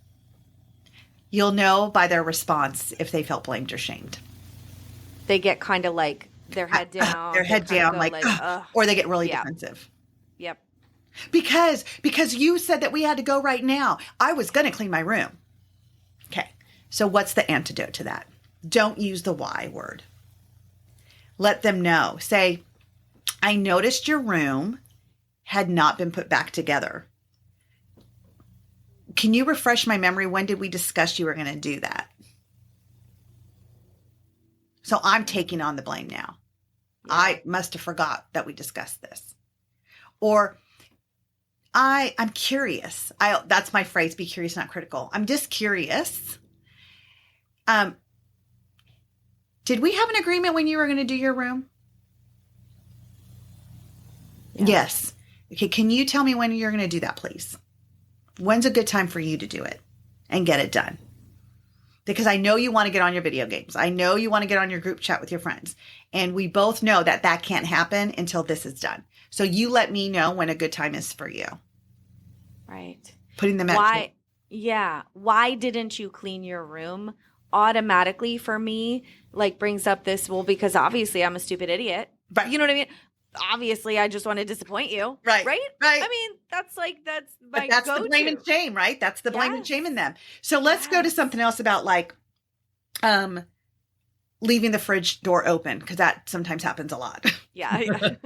[SPEAKER 1] You'll know by their response if they felt blamed or shamed.
[SPEAKER 2] They get kind of like their head down.
[SPEAKER 1] Their head down, like or they get really defensive.
[SPEAKER 2] Yep.
[SPEAKER 1] Because you said that we had to go right now. I was going to clean my room. Okay. So what's the antidote to that? Don't use the why word. Let them know. Say, I noticed your room had not been put back together. Can you refresh my memory? When did we discuss you were going to do that? So I'm taking on the blame now. Yeah. I must have forgot that we discussed this. Or I'm curious. That's my phrase, be curious, not critical. I'm just curious. Did we have an agreement when you were going to do your room? Yeah. Yes. Okay. Can you tell me when you're going to do that, please? When's a good time for you to do it and get it done? Because I know you want to get on your video games. I know you want to get on your group chat with your friends. And we both know that that can't happen until this is done. So you let me know when a good time is for you.
[SPEAKER 2] Right.
[SPEAKER 1] Putting them
[SPEAKER 2] at why didn't you clean your room? Automatically for me, like brings up this, well, because obviously I'm a stupid idiot.
[SPEAKER 1] Right.
[SPEAKER 2] You know what I mean? obviously I just want to disappoint you.
[SPEAKER 1] Right.
[SPEAKER 2] Right?
[SPEAKER 1] Right.
[SPEAKER 2] I mean, that's my
[SPEAKER 1] But that's
[SPEAKER 2] go-to.
[SPEAKER 1] the blame and shame, right? That's the blame and
[SPEAKER 2] Yes.
[SPEAKER 1] shame in them. So let's go to something else about like leaving the fridge door open, because that sometimes happens a lot.
[SPEAKER 2] Yeah.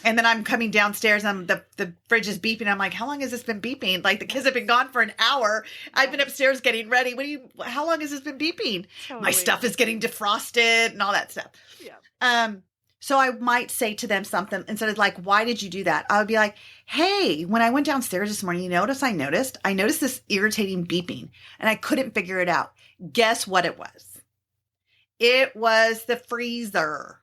[SPEAKER 1] And then I'm coming downstairs and the fridge is beeping. I'm like, how long has this been beeping? Like the kids have been gone for an hour. I've been upstairs getting ready. How long has this been beeping?
[SPEAKER 2] Totally.
[SPEAKER 1] My stuff is getting defrosted and all that stuff.
[SPEAKER 2] Yeah.
[SPEAKER 1] So I might say to them something instead of like, why did you do that? I would be like, hey, when I went downstairs this morning, you notice I noticed this irritating beeping and I couldn't figure it out. Guess what it was? It was the freezer.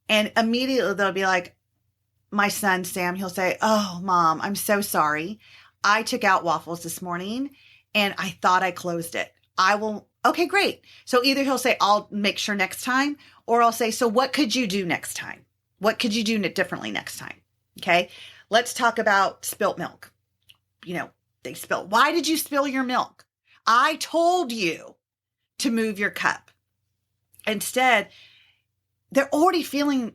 [SPEAKER 1] And immediately they'll be like, my son, Sam, he'll say, oh, Mom, I'm so sorry. I took out waffles this morning and I thought I closed it. I will. Okay, great. So either he'll say, I'll make sure next time, or I'll say, so what could you do next time? What could you do differently next time? Okay. Let's talk about spilt milk. You know, they spill. Why did you spill your milk? I told you to move your cup. Instead, they're already feeling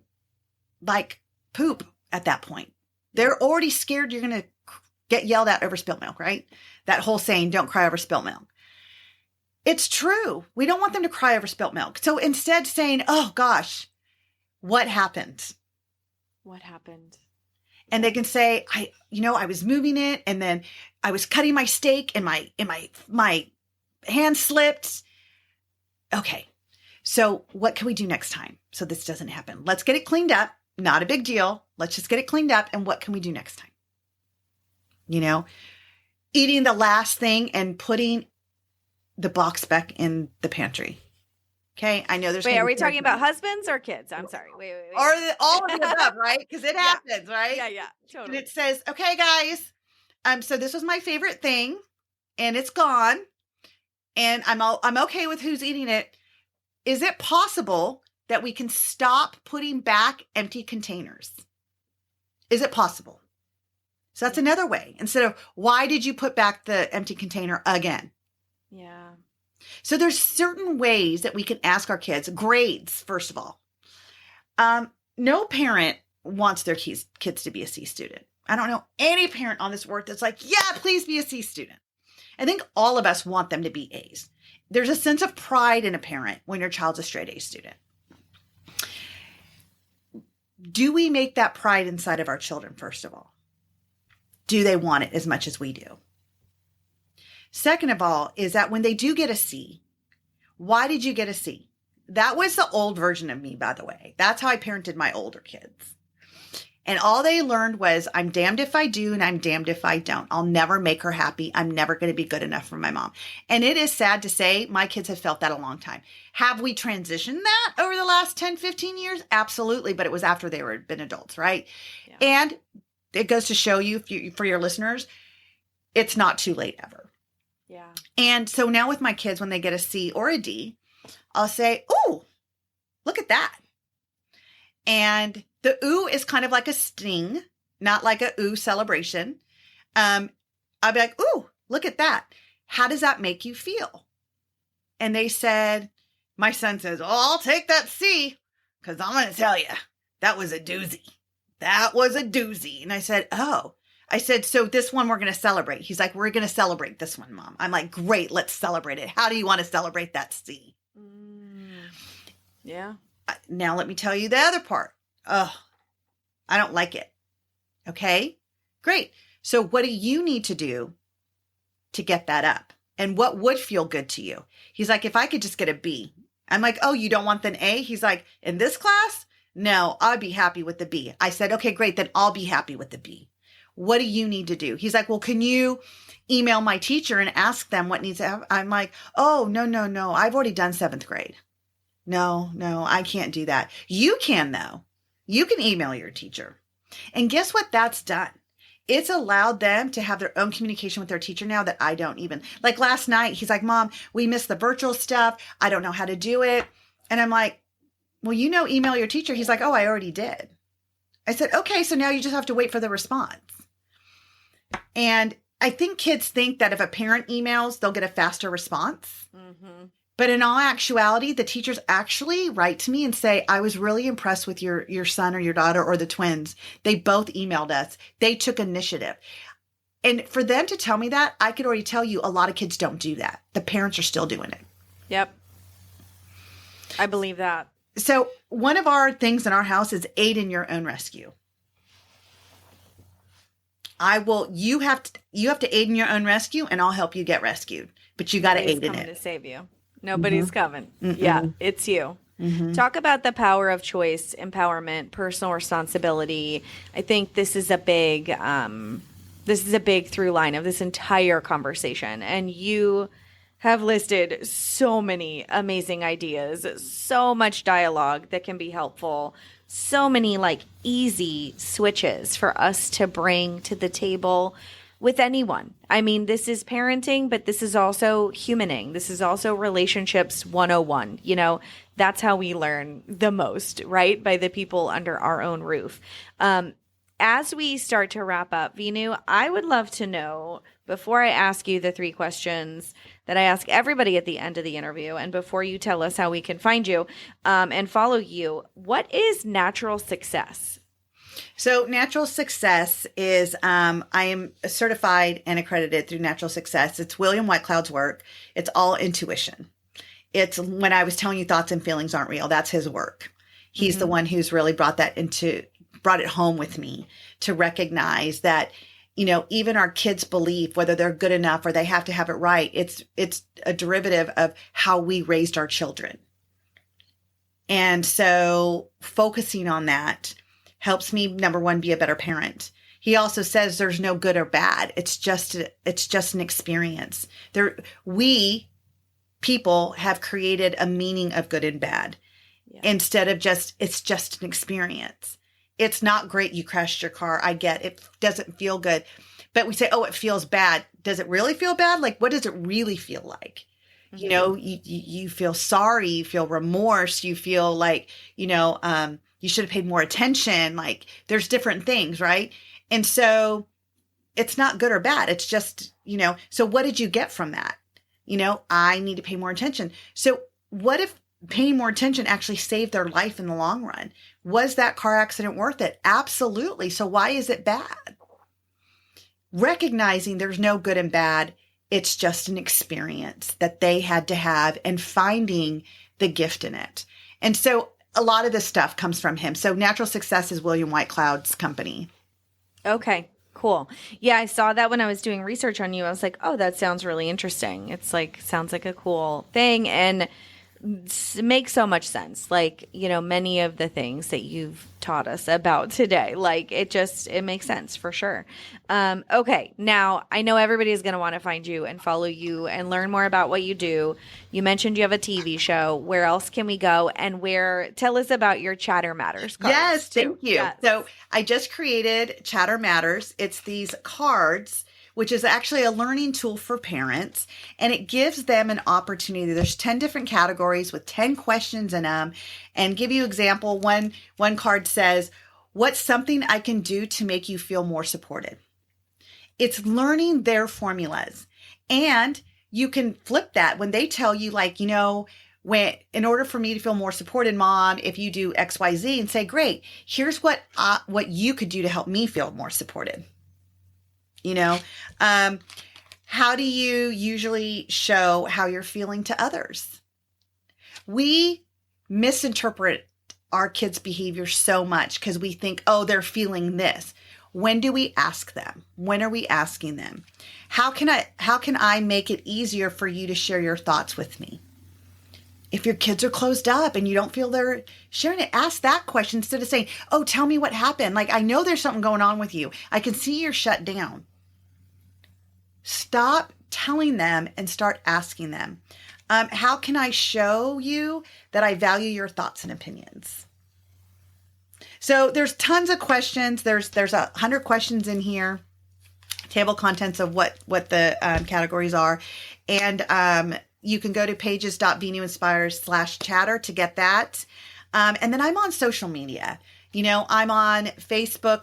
[SPEAKER 1] like poop at that point. They're already scared you're going to get yelled at over spilt milk, right? That whole saying, don't cry over spilt milk. It's true. We don't want them to cry over spilt milk. So instead saying, oh gosh, what happened?
[SPEAKER 2] What happened?
[SPEAKER 1] And they can say, I was moving it and then I was cutting my steak and my hand slipped. Okay. So what can we do next time so this doesn't happen? Let's get it cleaned up. Not a big deal. Let's just get it cleaned up. And what can we do next time? You know, eating the last thing and putting the box back in the pantry. Okay. I know there's.
[SPEAKER 2] Wait, are we talking about husbands or kids? I'm sorry. Wait.
[SPEAKER 1] Or all of the above, right? Because it happens, right?
[SPEAKER 2] Yeah. Totally.
[SPEAKER 1] And it says, okay, guys. So this was my favorite thing and it's gone. And I'm okay with who's eating it. Is it possible that we can stop putting back empty containers? Is it possible? So that's another way. Instead of, why did you put back the empty container again?
[SPEAKER 2] Yeah.
[SPEAKER 1] So there's certain ways that we can ask our kids. Grades, first of all. No parent wants their kids to be a C student. I don't know any parent on this earth that's like, yeah, please be a C student. I think all of us want them to be A's. There's a sense of pride in a parent when your child's a straight A student. Do we make that pride inside of our children, first of all? Do they want it as much as we do? Second of all, is that when they do get a C, why did you get a C? That was the old version of me, by the way. That's how I parented my older kids. And all they learned was, I'm damned if I do and I'm damned if I don't. I'll never make her happy. I'm never going to be good enough for my mom. And it is sad to say my kids have felt that a long time. Have we transitioned that over the last 10, 15 years? Absolutely. But it was after they were been adults, right? Yeah. And it goes to show you, for your listeners, it's not too late ever.
[SPEAKER 2] Yeah.
[SPEAKER 1] And so now with my kids, when they get a C or a D, I'll say, ooh, look at that. And the ooh is kind of like a sting, not like a ooh celebration. I'll be like, ooh, look at that. How does that make you feel? And they said, my son says, oh, I'll take that C, because I'm going to tell you, that was a doozy. That was a doozy. And I said, oh. I said, so this one we're going to celebrate. He's like, we're going to celebrate this one, Mom. I'm like, great, let's celebrate it. How do you want to celebrate that C?
[SPEAKER 2] Yeah.
[SPEAKER 1] Now let me tell you the other part. Oh, I don't like it. Okay, great. So what do you need to do to get that up? And what would feel good to you? He's like, if I could just get a B. I'm like, oh, you don't want an A? He's like, in this class? No, I'd be happy with the B. I said, okay, great. Then I'll be happy with the B. What do you need to do? He's like, well, can you email my teacher and ask them what needs to happen? I'm like, oh, no. I've already done 7th grade. No, I can't do that. You can, though. You can email your teacher. And guess what that's done? It's allowed them to have their own communication with their teacher now that I don't even. Like last night, he's like, Mom, we missed the virtual stuff. I don't know how to do it. And I'm like, well, email your teacher. He's like, oh, I already did. I said, okay, so now you just have to wait for the response. And I think kids think that if a parent emails, they'll get a faster response. Mm-hmm. But in all actuality, the teachers actually write to me and say, I was really impressed with your son or your daughter or the twins. They both emailed us. They took initiative. And for them to tell me that, I could already tell you a lot of kids don't do that. The parents are still doing it.
[SPEAKER 2] Yep. I believe that.
[SPEAKER 1] So one of our things in our house is aid in your own rescue. You have to aid in your own rescue, and I'll help you get rescued. But you got to aid in it.
[SPEAKER 2] To save you. Nobody's coming. Yeah, it's you. Talk about the power of choice, empowerment, personal responsibility. I think this is a big through line of this entire conversation. And you have listed so many amazing ideas, so much dialogue that can be helpful, so many like easy switches for us to bring to the table with anyone. I mean, this is parenting, but this is also humaning. This is also relationships 101. You know, that's how we learn the most, right? By the people under our own roof. As we start to wrap up, Veenu, I would love to know, before I ask you the 3 questions that I ask everybody at the end of the interview, and before you tell us how we can find you and follow you, what is natural success?
[SPEAKER 1] So natural success is, I am certified and accredited through Natural Success. It's William Whitecloud's work. It's all intuition. It's when I was telling you thoughts and feelings aren't real. That's his work. He's the one who's really brought it home with me to recognize that, you know, even our kids' belief, whether they're good enough or they have to have it right, it's a derivative of how we raised our children. And so focusing on that helps me, number one, be a better parent. He also says there's no good or bad. It's just an experience. We people have created a meaning of good and bad instead of it's just an experience. It's not great you crashed your car. I get it doesn't feel good. But we say, oh, it feels bad. Does it really feel bad? Like, what does it really feel like? Mm-hmm. You know, you feel sorry, you feel remorse, you feel like, you know, you should have paid more attention. Like, there's different things, right? And so it's not good or bad. It's just, you know, so what did you get from that? You know, I need to pay more attention. So what if paying more attention actually saved their life in the long run? Was that car accident worth it? Absolutely. So why is it bad? Recognizing there's no good and bad. It's just an experience that they had to have and finding the gift in it. And so a lot of this stuff comes from him. So Natural Success is William Whitecloud's company. Okay.
[SPEAKER 2] Cool. Yeah, I saw that when I was doing research on you. I was like, oh, that sounds really interesting. It's like, sounds like a cool thing. And it makes so much sense. Like, you know, many of the things that you've taught us about today, like it makes sense for sure. Okay. Now I know everybody is going to want to find you and follow you and learn more about what you do. You mentioned you have a TV show. Where else can we go? And tell us about your Chatter Matters cards.
[SPEAKER 1] Yes. Thank you. Yes. So I just created Chatter Matters. It's these cards, which is actually a learning tool for parents. And it gives them an opportunity. There's 10 different categories with 10 questions in them. And give you example, one card says, what's something I can do to make you feel more supported? It's learning their formulas. And you can flip that when they tell you, like, you know, in order for me to feel more supported, Mom, if you do X, Y, Z, and say, great, here's what you could do to help me feel more supported. You know, how do you usually show how you're feeling to others? We misinterpret our kids' behavior so much because we think, oh, they're feeling this. When do we ask them? When are we asking them? How can I make it easier for you to share your thoughts with me? If your kids are closed up and you don't feel they're sharing it, ask that question instead of saying, oh, tell me what happened. Like, I know there's something going on with you. I can see you're shut down. Stop telling them and start asking them. How can I show you that I value your thoughts and opinions? So there's tons of questions. There's 100 questions in here. Table contents of what the categories are. And you can go to pages.veenuinspires/chatter to get that. And then I'm on social media. You know, I'm on Facebook,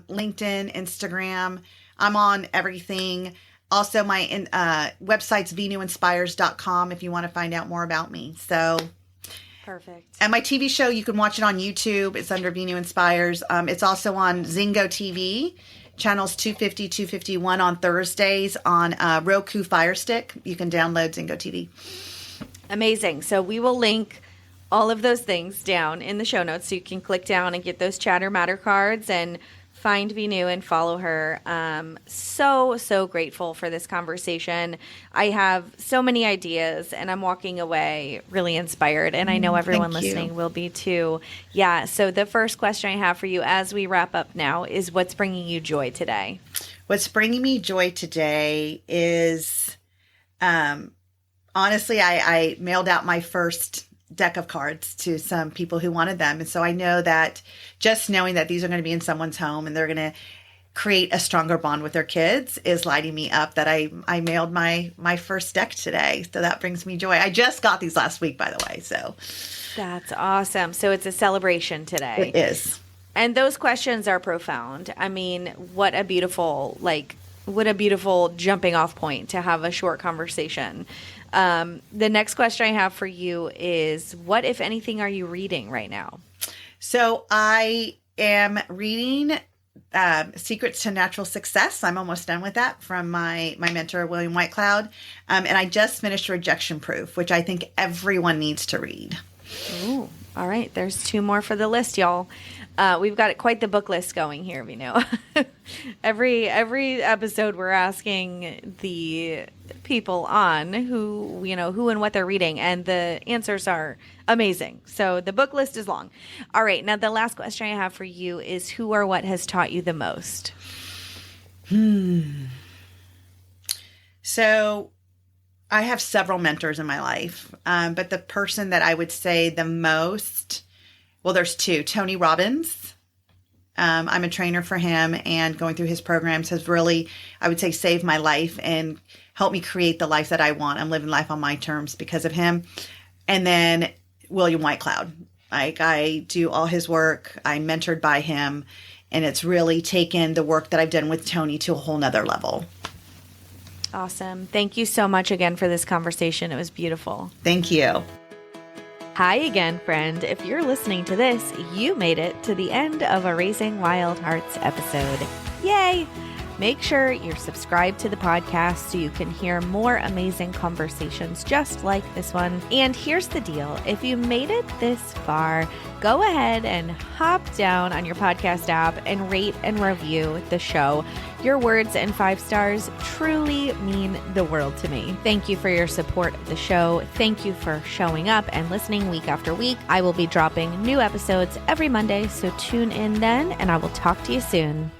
[SPEAKER 1] LinkedIn, Instagram. I'm on everything. Also, my website's VeenuInspires.com if you want to find out more about me. So,
[SPEAKER 2] perfect.
[SPEAKER 1] And my TV show, you can watch it on YouTube. It's under Veenu Inspires. It's also on Zingo TV, channels 250, 251 on Thursdays on Roku Fire Stick. You can download Zingo TV.
[SPEAKER 2] Amazing. So we will link all of those things down in the show notes so you can click down and get those Chatter Matter cards and find Veenu and follow her. So grateful for this conversation. I have so many ideas and I'm walking away really inspired, and I know everyone listening will be too. Yeah. So the first question I have for you as we wrap up now is, what's bringing you joy today?
[SPEAKER 1] What's bringing me joy today is, honestly, I mailed out my first deck of cards to some people who wanted them. And so I know that just knowing that these are going to be in someone's home and they're going to create a stronger bond with their kids is lighting me up, that I mailed my first deck today. So that brings me joy. I just got these last week, by the way. So
[SPEAKER 2] that's awesome. So it's a celebration today.
[SPEAKER 1] It is.
[SPEAKER 2] And those questions are profound. I mean, what a beautiful jumping off point to have a short conversation. The next question I have for you is, what, if anything, are you reading right now?
[SPEAKER 1] So I am reading Secrets to Natural Success. I'm almost done with that, from my mentor, William Whitecloud. And I just finished Rejection Proof, which I think everyone needs to read.
[SPEAKER 2] Ooh, all right. There's 2 more for the list, y'all. We've got quite the book list going here, we know. Every episode we're asking the people on who and what they're reading, and the answers are amazing. So the book list is long. All right. Now the last question I have for you is, who or what has taught you the most?
[SPEAKER 1] So I have several mentors in my life, but the person that I would say the most, well, there's 2. Tony Robbins. I'm a trainer for him, and going through his programs has really, I would say, saved my life and helped me create the life that I want. I'm living life on my terms because of him. And then William Whitecloud. I do all his work. I'm mentored by him, and it's really taken the work that I've done with Tony to a whole nother level.
[SPEAKER 2] Awesome. Thank you so much again for this conversation. It was beautiful.
[SPEAKER 1] Thank you.
[SPEAKER 2] Hi again, friend. If you're listening to this, you made it to the end of a Raising Wild Hearts episode. Yay! Make sure you're subscribed to the podcast so you can hear more amazing conversations just like this one. And here's the deal. If you made it this far, go ahead and hop down on your podcast app and rate and review the show. Your words and 5 stars truly mean the world to me. Thank you for your support of the show. Thank you for showing up and listening week after week. I will be dropping new episodes every Monday, so tune in then, and I will talk to you soon.